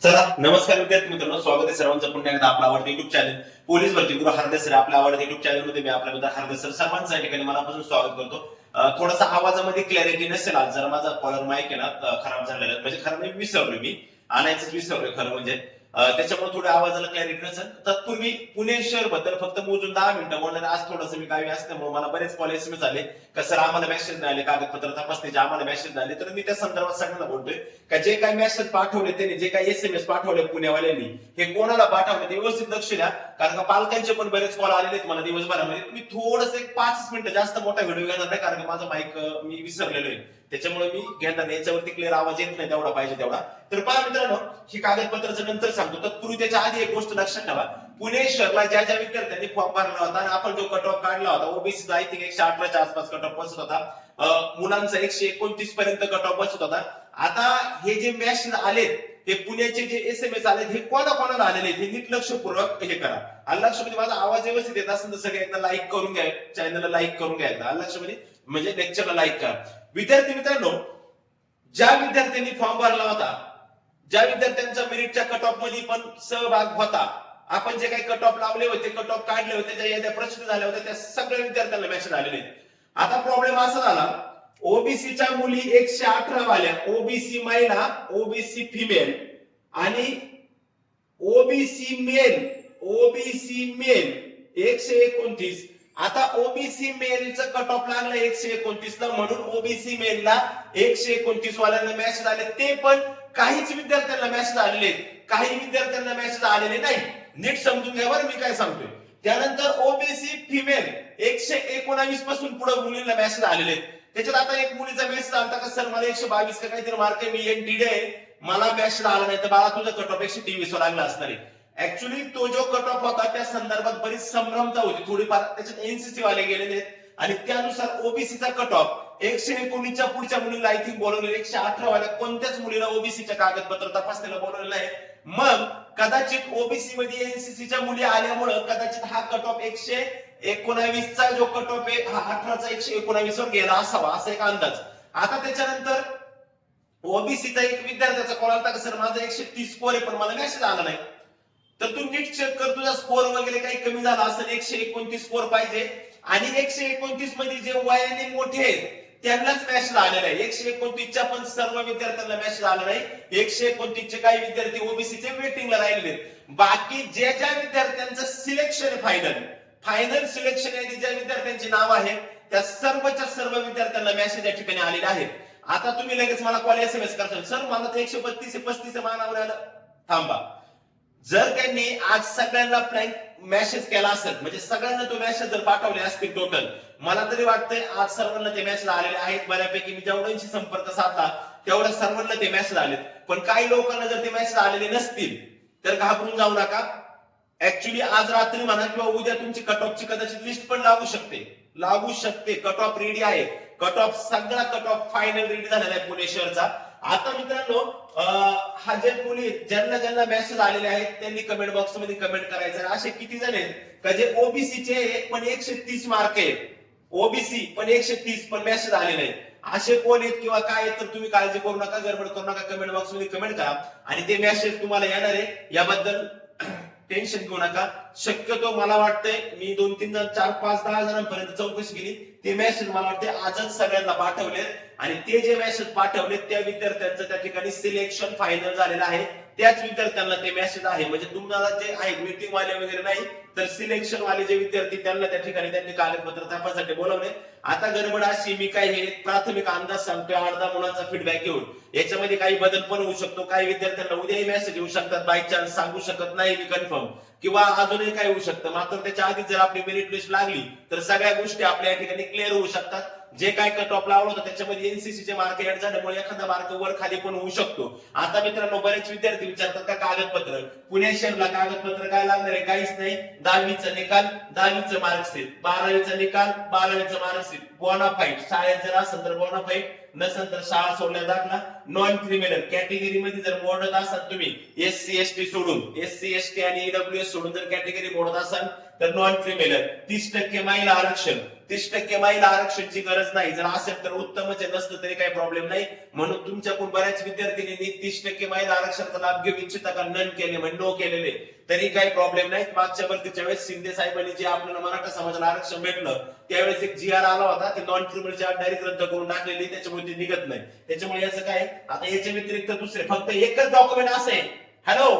चला नमस्कार विद्यार्थी मित्रांनो, स्वागत आहे सर्वांचं पुन्हा एकदा आपला आवडता युट्यूब चॅनल पोलीस भरती गुरु हरदे सर आपल्या आवडत्या युट्यूब चॅनल मध्ये मी आपला मित्र हरदे सर सर्वांचं या ठिकाणी मनापासून स्वागत करतो. थोडासा आवाजामध्ये क्लॅरिटी नसेल आज, जरा माझा कॉलर माईक आहे ना खराब झालेला आहे, म्हणजे खरं नाही विसरलोय मी आणायचंच विसरलोय खरं म्हणजे त्याच्यामुळे थोड्या आवाजाला क्लॅरिटी नसेल. तत्पूर्वी पुणे शहर बद्दल फक्त मोजून 10 मिनिटं बोलणार. आज थोडंसं मी गावी असल्यामुळे मला बरेच कॉल एसएमएस आले का सर आम्हाला मेसेज नाही आले, कागदपत्र तपासणीचे आम्हाला मेसेज आले, तर मी त्या संदर्भात सगळ्यांना बोलतोय का जे काही मेसेज पाठवले त्यांनी, जे काही एसएमएस पाठवले पुण्यावाल्यांनी, हे कोणाला पाठवले ते व्यवस्थित लक्ष द्या. कारण का पालकांचे पण बरेच कॉल आलेले आहेत मला दिवसभरामध्ये. मी थोडंसं एक 5 मिनिटं जास्त मोठा व्हिडिओ घेणार नाही, कारण माझा माईक मी विसरलेलो आहे, त्याच्यामुळे मी घेणार नाही. याच्यावरती क्लिअर आवाज येत नाही तेवढा पाहिजे तेवढा. तर पहा मित्रांनो, ही कागदपत्राचं नंतर सांगतो. तत्पूर्वी त्याच्या आधी एक गोष्ट लक्षात ठेवा. पुणे शहरला ज्या ज्या विद्यार्थ्यांनी फॉर्म भरला होता आणि आपण जो कट ऑफ काढला होता, ओबीसीचा आय थिंक 118च्या आसपास कट ऑफ बसत होता, मुलांचा 129 पर्यंत कट ऑफ बसत होता. आता हे जे मॅसेज आलेत, ते पुण्याचे जे एसएमएस आलेत, हे कोणाला आलेले हे नीट लक्षपूर्वक हे करा. आणि लक्षमध्ये माझा आवाज व्यवस्थित येत असेल तर सगळे एकदा लाईक करून घ्या, चॅनलला लाईक करून घ्या एकदा. लक्षमध्ये म्हणजे लेक्चरला लाईक करा. विद्यार्थी मित्रांनो, ज्या विद्यार्थ्यांनी फॉर्म भरला होता, ज्या विद्यार्थ्यांचा मेरिटच्या कट ऑफ मध्ये पण सहभाग होता, आपण जे काही कट ऑफ लावले होते, कट ऑफ काढले होते, ज्या याद्या प्रश्न झाल्या होत्या, त्या सगळ्या विद्यार्थ्यांना मेसेज आलेले. आता प्रॉब्लेम असा झाला, ओबीसीच्या मुली 118 वाल्या, ओबीसी महिला, ओबीसी फिमेल आणि ओबीसी मेल 129. आता ओबीसी मेलचं कट ऑफ लागलं 129 ला, म्हणून ओबीसी मेलला 129 वाल्यांना मेसेज आले. ते पण काहीच विद्यार्थ्यांना मेसेज आलेले, काही विद्यार्थ्यांना मेसेज आलेले नाही. नीट समजून घ्या बरं मी काय सांगतोय. त्यानंतर ओबीसी फिमेल 119 पासून पुढे मुलींना मेसेज आलेले. त्याच्यात आता एक मुलीचा मेसेज आला का सर मला 122 का काहीतरी मार्क आहे, मी एनटीडी आहे, मला मेसेज आला नाही, तर बाळा तुझं कट ऑफ 123 वर लागला असणार आहे. ऍक्च्युली तो जो कट ऑफ होता त्या संदर्भात बरीच संभ्रमता होती थोडीफार, त्याच्यात एनसीसी वाले गेलेले आणि त्यानुसार ओबीसीचा कट ऑफ 119च्या पुढच्या मुलीला आय थिंक बोलवलेलं, 118 वाल्या कोणत्याच मुलीला ओबीसीच्या कागदपत्र तपासणीला बोलवलेलं आहे. मग कदाचित ओबीसी मध्ये एनसीसीच्या मुली आल्यामुळे कदाचित हा कट ऑफ 119चा जो कट ऑफ आहे हा 18चा 119 वर गेला असावा, असा एक अंदाज. आता त्याच्यानंतर ओबीसीचा एक विद्यार्थ्याचा कॉल आला का सर माझा 130 स्कोर आहे पण मला मेसेज आला नाही. तर तू नीट चेक कर, तुझा स्कोर वगैरे काही कमी झाला असेल, 129 स्कोर पाहिजे. आणि 129 मध्ये जे वयाने मोठे आहेत त्यांनाच मेसेज आलेला आहे. 129च्या पण सर्व विद्यार्थ्यांना मेसेज आला नाही. 129चे काही विद्यार्थी ओबीसीचे वेटिंगला राहिले. बाकी ज्या ज्या विद्यार्थ्यांचं सिलेक्शन फायनल सिलेक्शन यादी ज्या विद्यार्थ्यांची नाव आहेत त्या सर्वच्या सर्व विद्यार्थ्यांना मेसेज या ठिकाणी आलेले आहेत. आता तुम्ही लगेच मला कॉल एसएमएस करताल सर मला तर 132 35 मानावर आलं. थांबा, जर त्यांनी आज सगळ्यांना फ्रँक मेसेज केला असेल, म्हणजे सगळ्यांना तो मेसेज जर पाठवले असतील टोटल, मला तरी वाटतंय आज सर्वांना ते मेसेज आलेले आहेत बऱ्यापैकी. मी जेवढ्यांशी संपर्क साधला तेवढ्या सर्वांना ते मेसेज आलेत. पण काही लोकांना जर ते मेसेज आलेले नसतील तर घाबरून जाऊ नका. ऍक्च्युली आज रात्री म्हणा किंवा उद्या तुमची कट ऑफची कदाचित लिस्ट पण लागू शकते. कट ऑफ रेडी आहे, कट ऑफ सगळा कट ऑफ फायनल रेडी झालेला आहे पुणे शहरचा. आता मित्रांनो, हा जे मुली ज्यांना मेसेज आलेले आहेत त्यांनी कमेंट बॉक्स मध्ये कमेंट करायचं. असे किती जण आहेत का जे ओबीसीचे पण 130 मार्क आहेत, ओबीसी पण 130 पण मेसेज आले नाही, असे कोण आहेत किंवा काय आहेत, तर तुम्ही काळजी करू नका, गडबड करू नका, कमेंट बॉक्स मध्ये कमेंट करा आणि ते मेसेज तुम्हाला येणार आहे. याबद्दल टेन्शन घेऊ नका. शक्यतो मला वाटतंय मी 2-3 जण 4-5 10 जणांपर्यंत चौकशी केली, ते मेसेज मला वाटते आजच सगळ्यांना पाठवले आणि ते जे मेसेज पाठवले त्या विद्यार्थ्यांचं त्या ठिकाणी सिलेक्शन फायनल झालेलं आहे. त्याच विद्यार्थ्यांना ते मेसेज आहे. म्हणजे तुम्हाला जे आहे मीटिंग वाले वगैरे नाही, तर सिलेक्शन वाले जे विद्यार्थी त्यांना त्या ठिकाणी त्यांनी कागदपत्र तपासासाठी बोलवले. आता गडबड अशी, मी काय हे प्राथमिक अंदाज सांगतोय, अर्धा मुलांचा फीडबॅक घेऊन. याच्यामध्ये काही बदल पण होऊ शकतो, काही विद्यार्थ्यांना उद्याही मेसेज येऊ शकतात, बाय चान्स सांगू शकत नाही मी कन्फर्म, किंवा अजूनही काय होऊ शकतं. मात्र त्याच्या आधी जर आपली मेरिट लिस्ट लागली तर सगळ्या गोष्टी आपल्या या ठिकाणी क्लिअर होऊ शकतात. जे काय कट ऑफ लावलं होतं त्याच्यामध्ये एनसीसीचे मार्क ऍड झाल्यामुळे एखादा मार्क वर खाली पण होऊ शकतो. आता मित्रांनो, बरेच विद्यार्थी विचारतात का कागदपत्र, पुणे शहरला कागदपत्र काय लागणार आहे? काहीच नाही. 10वीचा निकाल, 10वीचं मार्कशीट, 12वीचा निकाल, 12वीचं मार्कशीट, बोनाफाईड, शाळेत जर असेल तर बोनाफाईड, नसेल तर शाळा सोडल्या दाखला, नॉन क्रिमिनल कॅटेगरी मध्ये जर मोडत असाल तुम्ही एससी एसटी सोडून, एससी एसटी आणि ईडब्ल्यूएस सोडून जर कॅटेगरी मोडत असाल तर नॉन क्रिमिनल. 30% महिला आरक्षण, 30% महिला आरक्षणची गरज नाही. जर असेल तर उत्तमच आहे, नसलं तरी काही प्रॉब्लेम नाही. म्हणून तुमच्याकडून बऱ्याच विद्यार्थिनींनी 30% महिला आरक्षणाचा लाभ घेऊ इच्छिता का नन केले म्हणजे नो केलेले तरी काही प्रॉब्लेम नाही. मागच्या भरतीच्या वेळेस शिंदे साहेबांनी जे आपल्याला मराठा समाजाला आरक्षण भेटलं त्यावेळेस एक जी आर आला होता, ते नॉन क्रिमिनलची अट डायरेक्ट रद्द करून टाकलेली, त्याच्यामुळे ते निघत नाही. त्याच्यामुळे याचं काय आता याच्या व्यतिरिक्त दुसरे फक्त एकच डॉक्युमेंट असे, हॅलो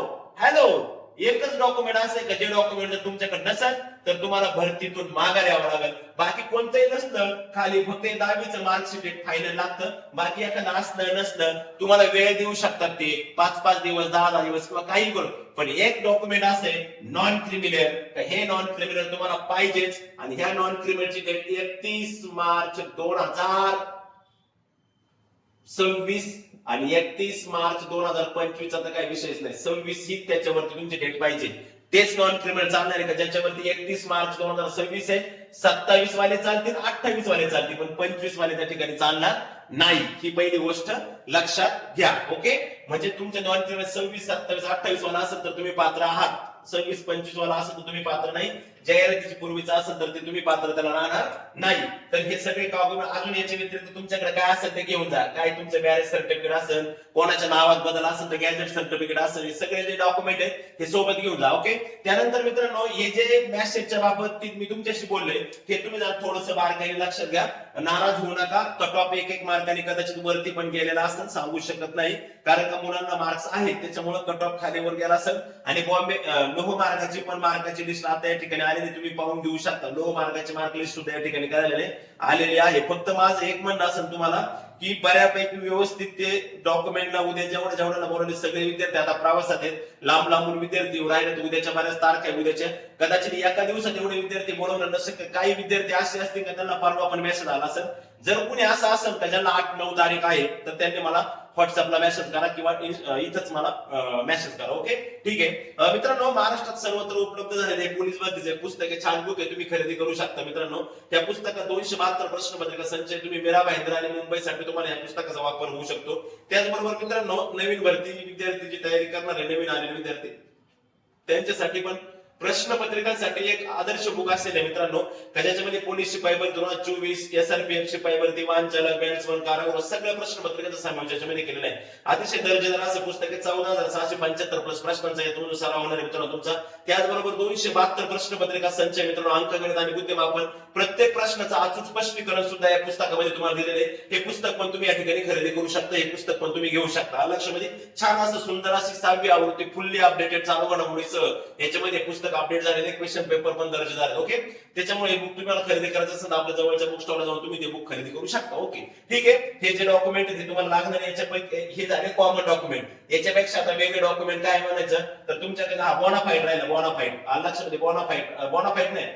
हॅलो एकच डॉक्युमेंट असे का जे डॉक्युमेंट जर तुमच्याकडे नसेल तर तुम्हाला भरतीतून माघार यावं लागेल. बाकी कोणतंही नसलं, खाली फक्त 10वीचं मार्कशीट फायनल लागतं. बाकी एखादं असलं नसलं तुम्हाला वेळ देऊ शकतात ते 5-5 दिवस 10 दिवस किंवा काही करून. पण एक डॉक्युमेंट असे नॉन क्रिमिनल, हे नॉन क्रिमिनल तुम्हाला पाहिजेच. आणि ह्या नॉन क्रिमिनलची डेट 31 मार्च 2026 आणि 31 मार्च 2025 चा काही विषयच नाही. 26 ही त्याच्यावरती तुमची डेट पाहिजे. तेच नॉन क्रिमिनल चालणार आहे का ज्याच्यावरती 31 मार्च 2026 आहे. 27 वाले चालतील, 28 वाले चालतील, पण 25 वाले त्या ठिकाणी चालणार नाही. ही पहिली गोष्ट लक्षात घ्या. ओके, म्हणजे तुमच्या नॉन क्रिमिनल 26, 27, 28 वाला असेल तर तुम्ही पात्र आहात. 26, 25 वाला असेल तर तुम्ही पात्र नाही. जाहिरातीची पूर्वीचा असेल तर ते तुम्ही पात्र त्याला राहणार नाही. तर हे सगळे कागद अजून याच्या व्यतिरिक्त तुमच्याकडे काय असेल ते घेऊन जा. काय तुमचं मॅरेज सर्टिफिकेट असेल, कोणाच्या नावात बदल असेल तर गॅजेट सर्टिफिकेट असेल, हे सगळे जे डॉक्युमेंट आहेत हे सोबत घेऊन जा. ओके, त्यानंतर मित्रांनो हे जे मेसेजच्या बाबत मी तुमच्याशी बोललोय हे तुम्ही जरा थोडंसं बारकाईने लक्षात घ्या. नाराज होऊ नका. कट ऑफ एक मार्काने कदाचित वरती पण गेलेला असेल, सांगू शकत नाही, कारण का मुलांना मार्क्स आहेत त्याच्यामुळे कट ऑफ खाली वर गेला असेल. आणि बॉम्बे लोह मार्गाची पण मार्काची लिस्ट आता या ठिकाणी आलेली, तुम्ही पाहून घेऊ शकता. लोह मार्गाची मार्क लिस्ट सुद्धा या ठिकाणी काय आलेली आहे. फक्त माझं एक म्हणणं असेल तुम्हाला की बऱ्यापैकी व्यवस्थित ते डॉक्युमेंटला उद्या जेवढ्या बोलवले सगळे विद्यार्थी आता प्रवासात आहेत, लांब लांबून विद्यार्थी राहिले. उद्याच्या बऱ्याच तारखा आहे, उद्याच्या कदाचित एका दिवसात एवढे विद्यार्थी बोलवणार नसेल. काही विद्यार्थी असे असतील का त्यांना परवा पण मेसेज आला असेल. जर कुणी असं असेल का ज्यांना 8-9 तारीख आहे तर त्यांनी मला व्हॉट्सअपला मेसेज करा किंवा इथंच मला मेसेज करा. ओके, ठीक आहे मित्रांनो. महाराष्ट्रात सर्वत्र उपलब्ध झालेले पोलीस भरतीचे पुस्तके छान बुक आहे, तुम्ही खरेदी करू शकता. मित्रांनो त्या पुस्तकात 272 प्रश्नपत्रिका संचय, तुम्ही मीरा भाईंदर आणि मुंबईसाठी तुम्हाला या पुस्तकाचा वापर होऊ शकतो. त्याचबरोबर मित्रांनो नवीन भरती विद्यार्थीची तयारी करणारे नवीन आलेले विद्यार्थी त्यांच्यासाठी पण प्रश्नपत्रिकांसाठी एक आदर्श बुक असेल मित्रांनो, ज्याच्यामध्ये पोलीस शिपाई भरती 2024, एसआरपीएफ शिपाई भरती, वाहन चालक, बॅट्समन, कारागृह सगळ्या प्रश्नपत्रिकांचा समावेश याच्यामध्ये केलेला आहे. अतिशय दर्जेदार असं पुस्तक आहे. 14,675 प्लस प्रश्नांचा यातून सराव होणार आहे मित्रांनो तुमचा. त्याचबरोबर 272 प्रश्नपत्रिका संचय मित्रांनो, अंकगणित आणि बुद्धिमापन, प्रत्येक प्रश्नाचं अचूक स्पष्टीकरण सुद्धा या पुस्तकामध्ये तुम्हाला दिलेले आहे. हे पुस्तक पण तुम्ही या ठिकाणी खरेदी करू शकता, हे पुस्तक पण तुम्ही घेऊ शकता. लक्षामध्ये छान असं सुंदर अशी 6वी आवृत्ती फुल्ली अपडेटेड चालू घडामोडीसह याच्यामध्ये पुस्तक अपडेट झालेले, क्वेश्चन पेपर पण दर्जेदार आहे. ओके, त्याच्यामुळे बुक तुम्हाला खरेदी करायचं असेल तर आपल्या जवळच्या बुक स्टॉलला जाऊन तुम्ही ते बुक खरेदी करू शकता. ओके, ठीक आहे. हे जे डॉक्युमेंट आहे तुम्हाला लागणार याच्यापैकी हे झाले कॉमन डॉक्युमेंट. याच्यापेक्षा आता वेगळे डॉक्युमेंट काय म्हणायचं तर तुमच्याकडे हा बोनाफाईड राहिला. बोनाफाईड लक्षामध्ये, बोनाफाईड नाही,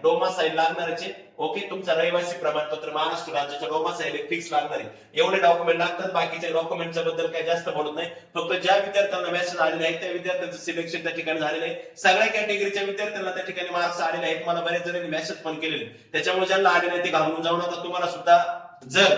डोमासाईल लागणारचे. ओके, तुमचा रहिवासी प्रमाणपत्र महाराष्ट्र राज्याच्या डोमासाईल फिक्स लागणार आहे. एवढे डॉक्युमेंट लागतात. बाकीच्या डॉक्युमेंटच्या बद्दल काही जास्त बोलत नाही. फक्त ज्या विद्यार्थ्यांना मेसेज आलेले आहेत त्या विद्यार्थ्यांचं सिलेक्शन त्या ठिकाणी झालेलं आहे. सगळ्या कॅटेगरीच्या विद्यार्थ्यांना त्या ठिकाणी मार्क्स आलेले आहेत. मला बऱ्याच जणांनी मेसेज पण केलेले. त्याच्यामुळे ज्यांना आले नाही ते घाबरून जाऊ नका. तुम्हाला सुद्धा जर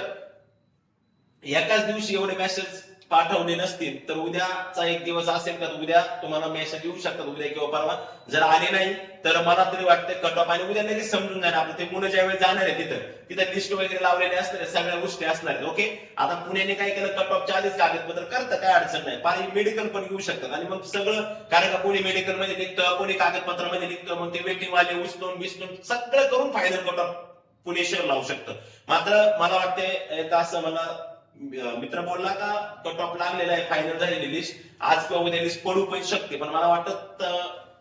एकाच दिवशी एवढे मेसेज पाठवले नसतील तर उद्याचा एक दिवस असेल का उद्या तुम्हाला मेसेज येऊ शकतात, उद्या किंवा परवा. जर आले नाही तर मला तरी वाटतं कट ऑफ आणि उद्या लगेच समजून जाणार. आपलं ते मुलं ज्यावेळेस जाणार आहे तिथं लिस्ट वगैरे लावलेली असणार, सगळ्या गोष्टी असणार आहेत. ओके, आता पुण्याने काय केलं, कट ऑफ 40 कागदपत्र करतं, काय अडचण नाही. पाणी मेडिकल पण घेऊ शकतात आणि मग सगळं, कारण का कोणी मेडिकल मध्ये निघतं, कोणी कागदपत्रामध्ये निघतं, मग ते वेटिंग वाले उचलून सगळं करून फायनल कट ऑफ पुणे शहर लावू शकतं. मात्र मला वाटते असं मला मित्र बोलला का कट ऑफ लागलेला आहे, फायनल झालेली लिस्ट आज किंवा उद्या लिस्ट पडू पण शकते, पण मला वाटत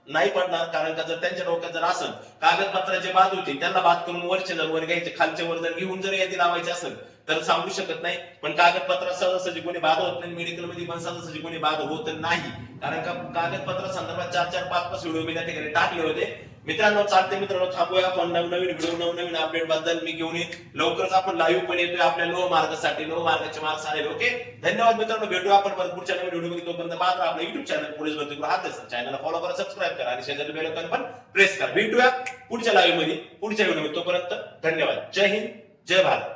नाही पडणार. कारण का जर त्यांच्या डोक्यात जर असेल कागदपत्राचे बाद होते त्यांना बाद करून वरचे जर वर घ्यायचे, खालचे वर जर घेऊन जर यादी लावायची असेल तर सांगू शकत नाही. पण कागदपत्रात सहजासहजी कोणी बाद होत नाही, मेडिकल मध्ये पण सहजासहजी कोणी बाद होत नाही. कारण का कागदपत्र संदर्भात 4-4, 5-5 व्हिडिओ मी त्या ठिकाणी टाकले होते. मित्रांनो चालते मित्रांनो, थांबूया आपण नवनवीन व्हिडिओ नवनवीन अपडेट बद्दल मी घेऊन येईन. लवकरच आपण लाईव्ह पण येतोय आपल्या लोह मार्गासाठी, लोह मार्गाचे मार्क्स आले. ओके, धन्यवाद मित्रांनो, भेटूया आपण पुढच्या नवीन व्हिडिओ मध्ये. तोपर्यंत मात्र आपलं युट्यूब चॅनल पोलीस भरती हात चॅनलला फॉलो करा, सबस्क्राईब करा आणि शेजारी बेल आयकॉन पण प्रेस करा. भेटूया पुढच्या लाईव्ह मध्ये, पुढच्या व्हिडिओ मध्ये. तोपर्यंत धन्यवाद. जय हिंद, जय भारत.